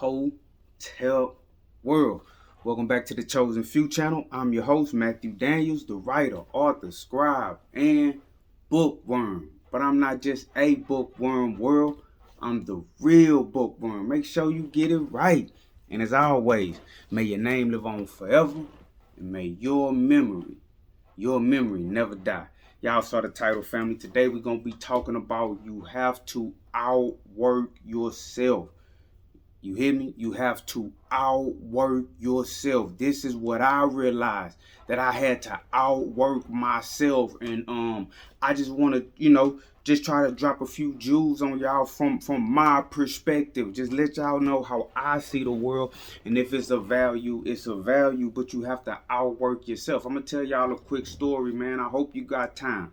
hotel world. Welcome back to the Chosen Few channel. I'm your host, Matthew Daniels, the writer, author, scribe, and bookworm. But I'm not just a bookworm world. I'm the real bookworm. Make sure you get it right. And as always, may your name live on forever, and may your memory never die. Y'all saw the title, family. Today we're going to be talking about you have to outwork yourself. You hear me? You have to outwork yourself. This is what I realized, that I had to outwork myself. And I just want to, just try to drop a few jewels on y'all from my perspective. Just let y'all know how I see the world. And if it's a value, it's a value. But you have to outwork yourself. I'm going to tell y'all a quick story, man. I hope you got time.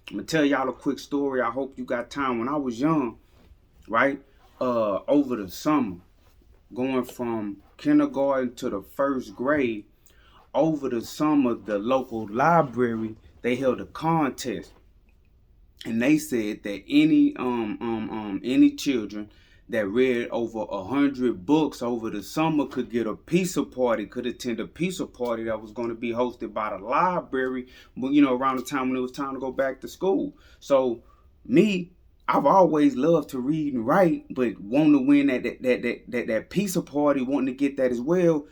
I'm going to tell y'all a quick story. I hope you got time. When I was young, right, over the summer, going from kindergarten to the first grade, over the summer, the local library, they held a contest. And they said that any children that read over 100 books over the summer could get a pizza party, could attend a pizza party that was going to be hosted by the library, but around the time when it was time to go back to school. So me, I've always loved to read and write, but wanting to win that pizza party, wanting to get that as well,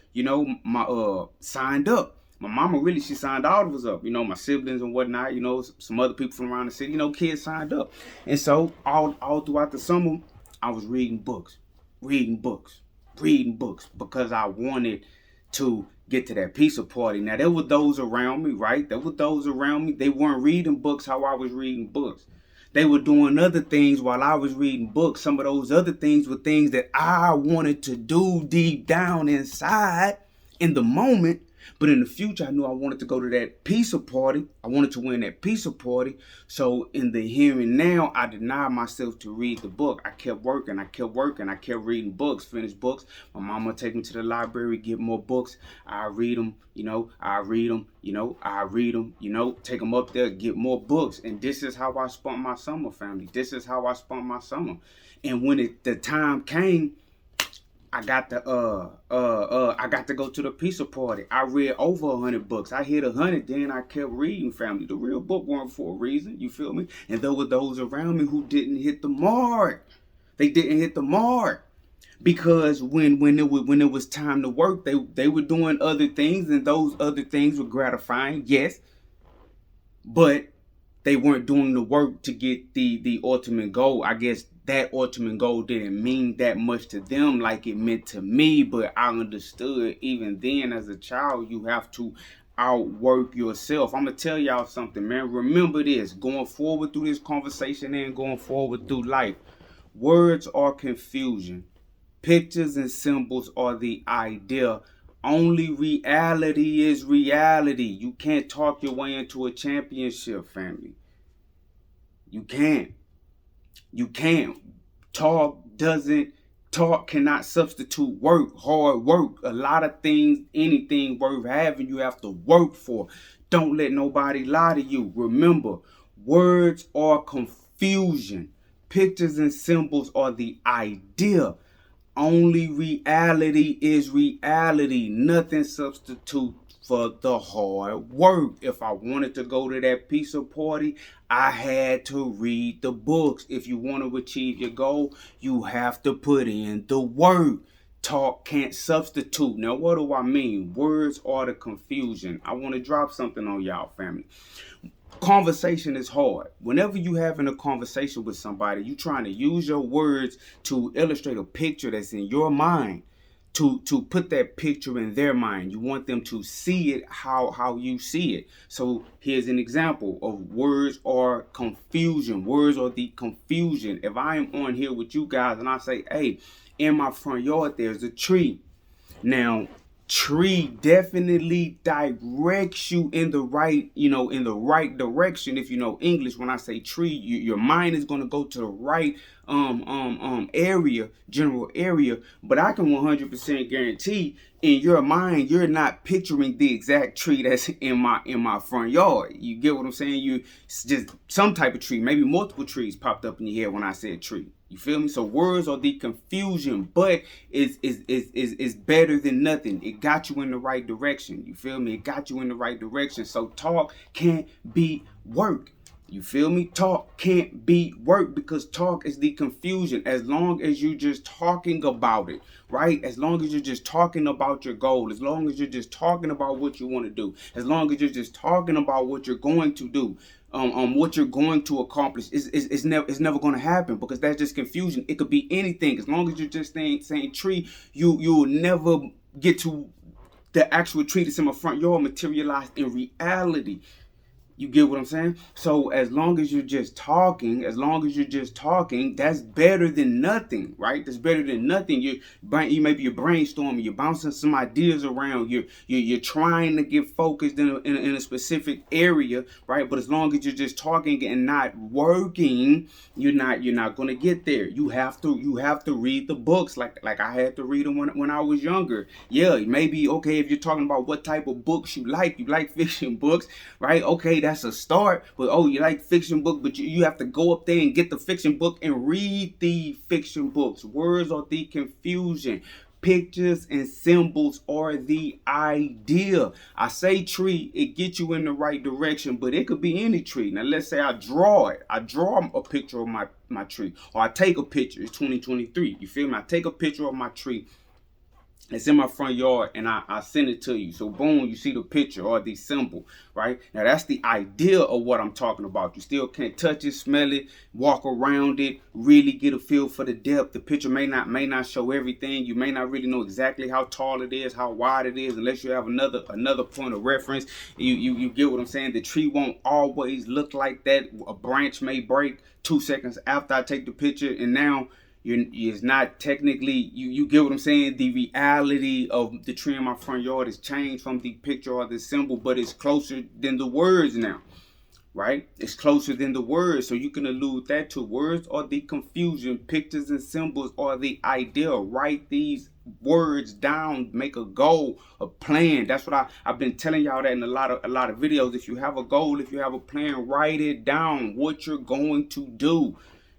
my signed up. My mama really, she signed all of us up, my siblings and whatnot, some other people from around the city, kids signed up. And so all throughout the summer, I was reading books, because I wanted to get to that pizza party. Now, there were those around me, right? There were those around me. They weren't reading books how I was reading books. They were doing other things while I was reading books. Some of those other things were things that I wanted to do deep down inside in the moment. But in the future, I knew I wanted to go to that pizza party. I wanted to win that pizza party. So in the here and now, I denied myself to read the book. I kept working. I kept reading books, finished books. My mama would take me to the library, get more books. I read them, take them up there, get more books. And this is how I spent my summer, family. This is how I spent my summer. And when the time came, I got to go to the pizza party. I read over 100 books. I hit 100, then I kept reading, family. The real bookworm for a reason, you feel me? And there were those around me who didn't hit the mark. They didn't hit the mark because when it was time to work, they were doing other things, and those other things were gratifying, yes, but they weren't doing the work to get the ultimate goal. I guess that ultimate goal didn't mean that much to them like it meant to me, but I understood even then as a child, you have to outwork yourself. I'm going to tell y'all something, man. Remember this, going forward through this conversation and going forward through life. Words are confusion. Pictures and symbols are the idea. Only reality is reality. You can't talk your way into a championship, family. You can't. Talk cannot substitute work, hard work. A lot of things, anything worth having, you have to work for. Don't let nobody lie to you. Remember, words are confusion. Pictures and symbols are the idea. Only reality is reality. Nothing substitutes for the hard work. If I wanted to go to that pizza party, I had to read the books. If you want to achieve your goal, you have to put in the work. Talk can't substitute. Now, what do I mean? Words are the confusion. I want to drop something on y'all, family. Conversation is hard. Whenever you having a conversation with somebody, you trying to use your words to illustrate a picture that's in your mind, to put that picture in their mind. You want them to see it how you see it. So here's an example of words are confusion. Words are the confusion. If I am on here with you guys and I say, hey, in my front yard, there's a tree. Now, tree definitely directs you in the right, direction. If you know English, when I say tree, your mind is going to go to the right area, general area. But I can 100% guarantee in your mind, you're not picturing the exact tree that's in my front yard. You get what I'm saying? It's just some type of tree, maybe multiple trees popped up in your head when I said tree. You feel me? So words are the confusion, but is better than nothing. It got you in the right direction. You feel me? It got you in the right direction. So talk can't be work. You feel me? Talk can't be work, because talk is the confusion. As long as you're just talking about it, right? As long as you're just talking about your goal, as long as you're just talking about what you want to do, as long as you're just talking about what you're going to do, what you're going to accomplish, it's never going to happen, because that's just confusion. It could be anything. As long as you're just saying tree, you will never get to the actual tree that's in my front yard materialized in reality. You get what I'm saying? So as long as you're just talking, that's better than nothing, right? That's better than nothing. You maybe you're brainstorming, you're bouncing some ideas around, you're trying to get focused in a specific area, right? But as long as you're just talking and not working, you're not gonna get there. You have to read the books like I had to read them when I was younger. Yeah, maybe okay, if you're talking about what type of books you like fiction books, right? Okay, that's a start. But oh, you like fiction book, but you have to go up there and get the fiction book and read the fiction books. Words are the confusion. Pictures and symbols are the idea. I say tree, it gets you in the right direction, but it could be any tree. Now let's say I draw it. I draw a picture of my tree, or I take a picture. It's 2023. You feel me? I take a picture of my tree. It's in my front yard, and I send it to you. So boom, you see the picture or the symbol, right? Now that's the idea of what I'm talking about. You still can't touch it, smell it, walk around it, really get a feel for the depth. The picture may not show everything. You may not really know exactly how tall it is, how wide it is, unless you have another point of reference. You get what I'm saying? The tree won't always look like that. A branch may break 2 seconds after I take the picture, and now it's not technically, you get what I'm saying? The reality of the tree in my front yard is changed from the picture or the symbol, but it's closer than the words now, right? It's closer than the words. So you can allude that to words or the confusion. Pictures and symbols are the idea. Write these words down, make a goal, a plan. That's what I've been telling y'all that in a lot of videos. If you have a goal, if you have a plan, write it down, what you're going to do.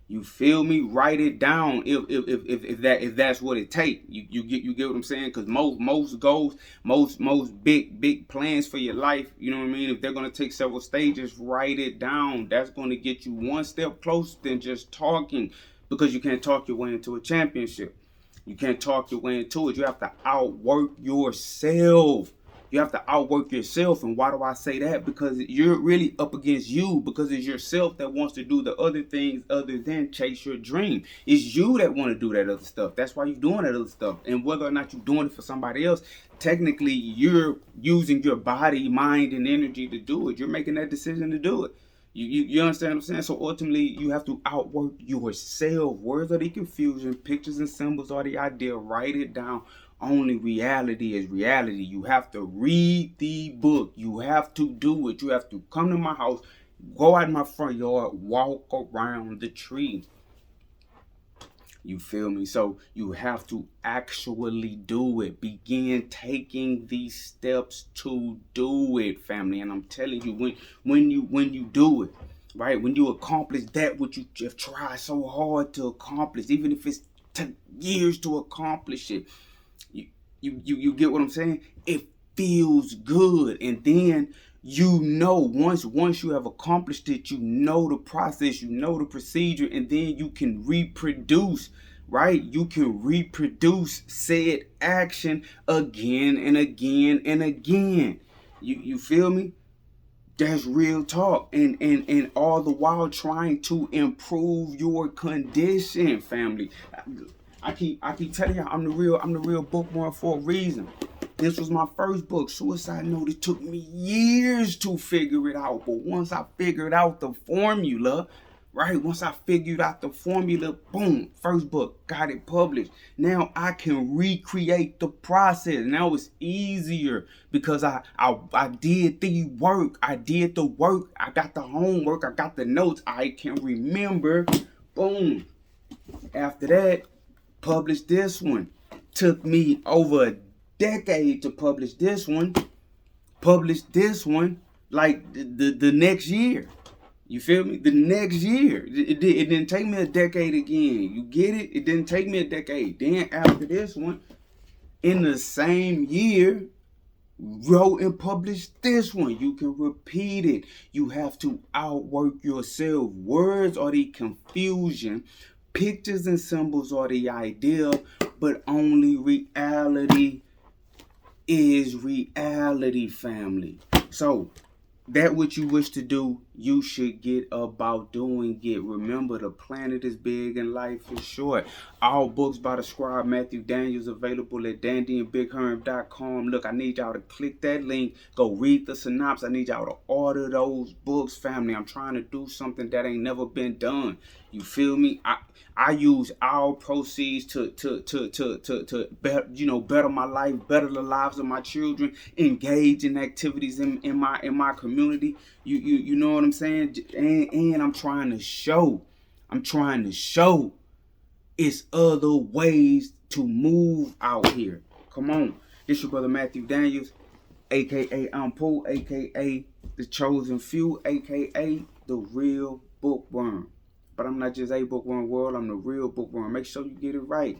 You feel me? Write it down if that's what it takes. You get what I'm saying? Because most goals, most big plans for your life, you know what I mean? If they're gonna take several stages, write it down. That's gonna get you one step closer than just talking, because you can't talk your way into a championship. You can't talk your way into it. You have to outwork yourself. You have to outwork yourself. And why do I say that? Because you're really up against you, because it's yourself that wants to do the other things other than chase your dream. It's you that want to do that other stuff. That's why you're doing that other stuff. And whether or not you're doing it for somebody else, technically you're using your body, mind, and energy to do it. You're making that decision to do it. You understand what I'm saying? So ultimately, you have to outwork yourself. Words are the confusion. Pictures and symbols are the idea. Write it down. Only reality is reality. You have to read the book. You have to do it. You have to come to my house, go out in my front yard, walk around the tree. You feel me? So you have to actually do it. Begin taking these steps to do it, family. And I'm telling you, when you do it, right? When you accomplish that which you have tried so hard to accomplish, even if it's took years to accomplish it, you get what I'm saying? It feels good. And then once you have accomplished it, you know the process, you know the procedure, and then you can reproduce, right? You can reproduce said action again and again and again. You feel me? That's real talk. And all the while trying to improve your condition, family. I keep telling y'all I'm the real bookworm for a reason. This was my first book, Suicide Note. It took me years to figure it out. But once I figured out the formula, right? Once I figured out the formula, boom, first book, got it published. Now I can recreate the process. Now it's easier because I did the work. I did the work. I got the homework. I got the notes. I can remember. Boom. After that, published this one. Took me over a decade to publish this one. Published this one like the next year. You feel me? The next year. It didn't take me a decade again. You get it? It didn't take me a decade. Then after this one, in the same year, wrote and published this one. You can repeat it. You have to outwork yourself. Words are the confusion. Pictures and symbols are the idea, but only reality is reality, family. So that what you wish to do, you should get about doing it. Remember, the planet is big and life is short. All books by the Scribe Matthew Daniels available at dandyandbigherm.com. Look, I need y'all to click that link. Go read the synopsis. I need y'all to order those books, family. I'm trying to do something that ain't never been done. You feel me? I use our proceeds to better my life, better the lives of my children, engage in activities in my community. You know what I'm saying? And I'm trying to show it's other ways to move out here. Come on. This your brother Matthew Daniels, aka I'm Pooh, aka The Chosen Few, aka The Real Bookworm. But I'm not just a bookworm world, I'm the real bookworm. Make sure you get it right.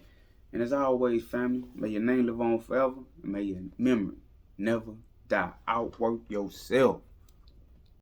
And as always, family, may your name live on forever, and may your memory never die. Outwork yourself.